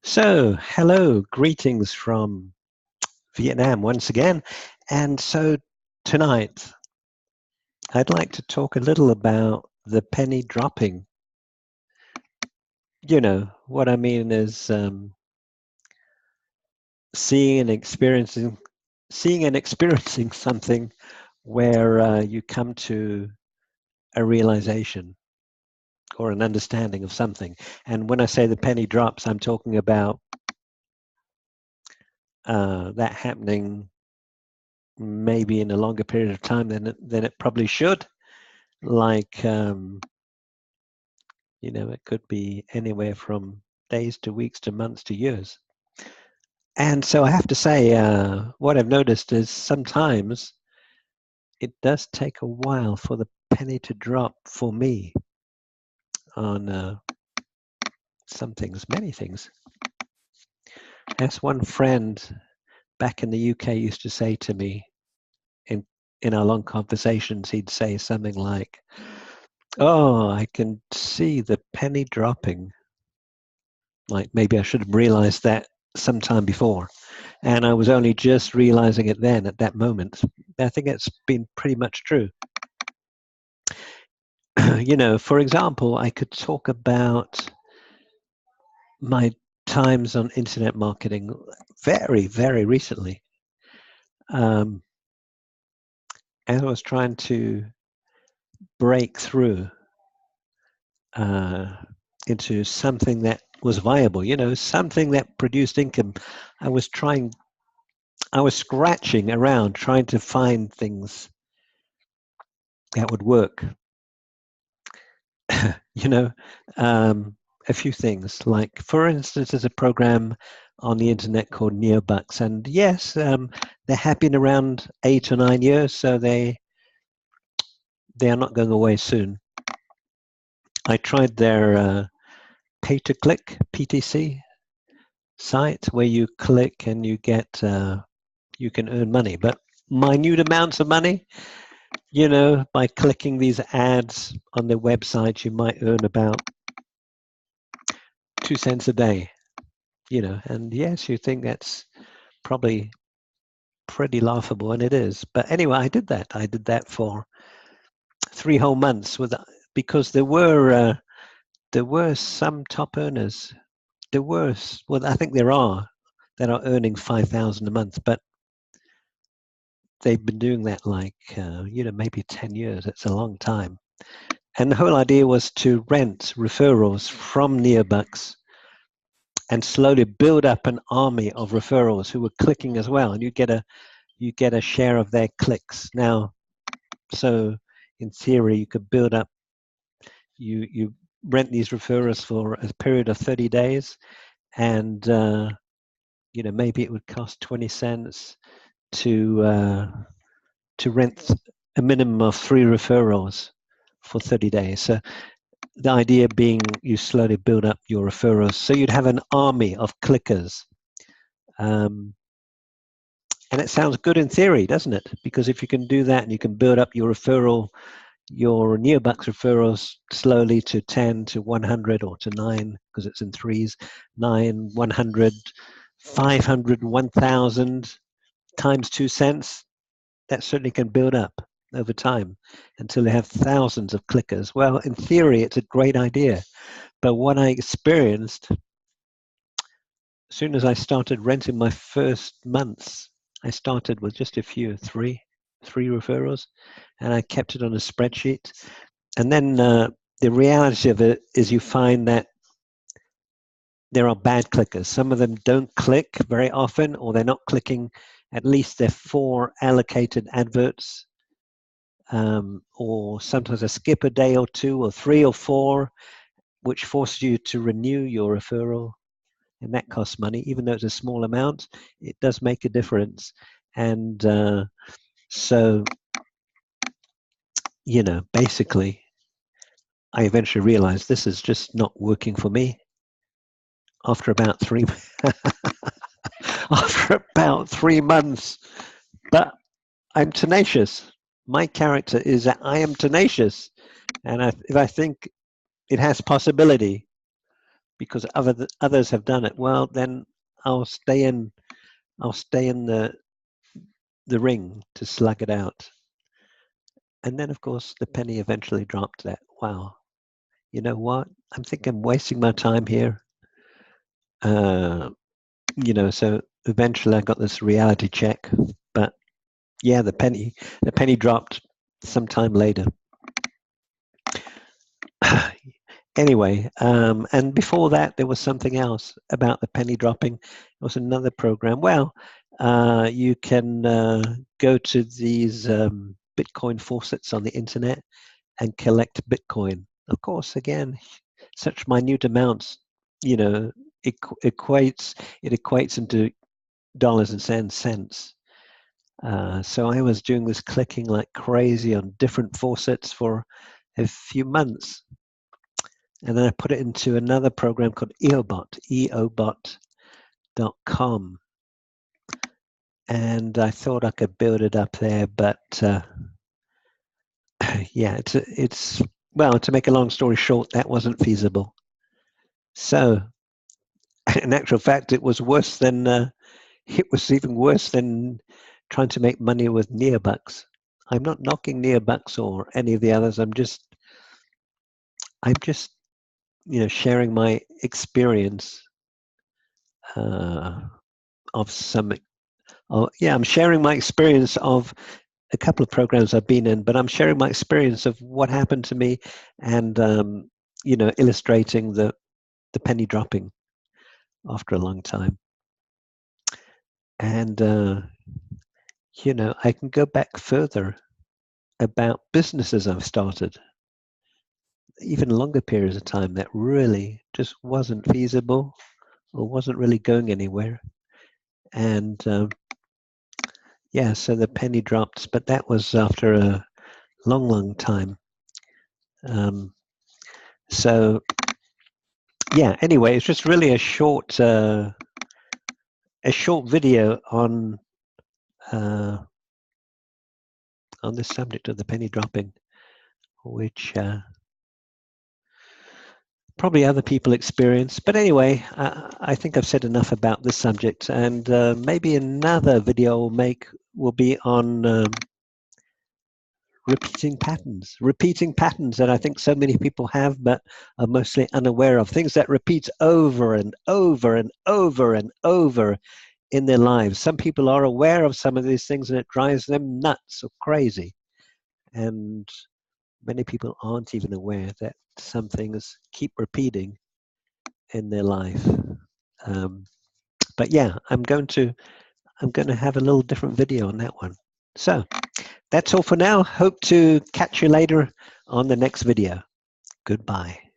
So, hello, greetings from Vietnam once again. And so tonight, I'd like to talk a little about the penny dropping. What I mean is seeing and experiencing, seeing and experiencing something where you come to a realization or an understanding of something. And when I say the penny drops, I'm talking about that happening maybe in a longer period of time than it probably should. Like, it could be anywhere from days to weeks to months to years. And so I have to say, what I've noticed is sometimes it does take a while for the penny to drop for me on some things, many things. As one friend back in the UK used to say to me in our long conversations, he'd say something like, "Oh, I can see the penny dropping." Like maybe I should have realized that sometime before. And I was only just realizing it then at that moment. I think it's been pretty much true. For example, I could talk about my times on internet marketing very, very recently. As I was trying to break through uh, into something that was viable, something that produced income. I was scratching around trying to find things that would work. you know, a few things. Like, for instance, there's a program on the internet called Neobucks, and yes, they have been around 8 or 9 years, so they are not going away soon. I tried their pay-to-click (PTC) site, where you click and you get you can earn money, but minute amounts of money. By clicking these ads on their website, you might earn about 2 cents a day. And yes, you think that's probably pretty laughable, and it is. But anyway, I did that. I did that for 3 whole months because there were some top earners. Well, I think there are that are earning 5,000 a month, but they've been doing that like maybe 10 years. It's a long time. And the whole idea was to rent referrals from Neobucks and slowly build up an army of referrals who were clicking as well, and you get a share of their clicks. Now, so in theory, you could build up. You rent these referrals for a period of 30 days, and maybe it would cost 20 cents to rent a minimum of 3 referrals for 30 days. So the idea being you slowly build up your referrals, so you'd have an army of clickers. And it sounds good in theory, doesn't it? Because if you can do that and you can build up your Neobucks referrals slowly to 10, to 100, or to 9, because it's in threes, 9, 100, 500, 1,000 times 2 cents, that certainly can build up over time until they have thousands of clickers. Well, in theory, it's a great idea. But what I experienced, as soon as I started renting my first months, I started with just a few, three referrals, and I kept it on a spreadsheet. And then the reality of it is you find that there are bad clickers. Some of them don't click very often, or they're not clicking at least their 4 allocated adverts, or sometimes I skip a day or 2 or 3 or 4, which forces you to renew your referral. And that costs money. Even though it's a small amount, it does make a difference. And so, basically, I eventually realized this is just not working for me. After about 3 months, but I'm tenacious. My character is that I am tenacious, and if I think it has possibility, because others have done it. Well, then I'll stay in the ring to slug it out. And then, of course, the penny eventually dropped that, wow, you know what? I think I'm wasting my time here. You know, so eventually I got this reality check. But yeah, the penny dropped sometime later. Anyway, and before that, there was something else about the penny dropping. It was another program. Well, you can go to these Bitcoin faucets on the internet and collect Bitcoin. Of course, again, such minute amounts, you know, it equates into dollars and cents. So I was doing this clicking like crazy on different faucets for a few months. And then I put it into another program called EOBot, eobot.com. And I thought I could build it up there, but yeah, it's well, to make a long story short, that wasn't feasible. So in actual fact, it was worse than, it was even worse than trying to make money with Neobucks. I'm not knocking Neobucks or any of the others. I'm just, you know, sharing my experience of some. Yeah, I'm sharing my experience of a couple of programs I've been in, but I'm sharing my experience of what happened to me, and you know, illustrating the penny dropping after a long time. And you know, I can go back further about businesses I've started, even longer periods of time that really just wasn't feasible or wasn't really going anywhere. And yeah, so the penny dropped, but that was after a long time. So yeah, anyway, it's just really a short video on this subject of the penny dropping, which probably other people experience. But anyway, I think I've said enough about this subject, and maybe another video I'll make will be on repeating patterns that I think so many people have but are mostly unaware of, things that repeat over and over and over and over in their lives. Some people are aware of some of these things and it drives them nuts or crazy, and many people aren't even aware that some things keep repeating in their life. But yeah, I'm going to have a little different video on that one. So that's all for now. Hope to catch you later on the next video. Goodbye.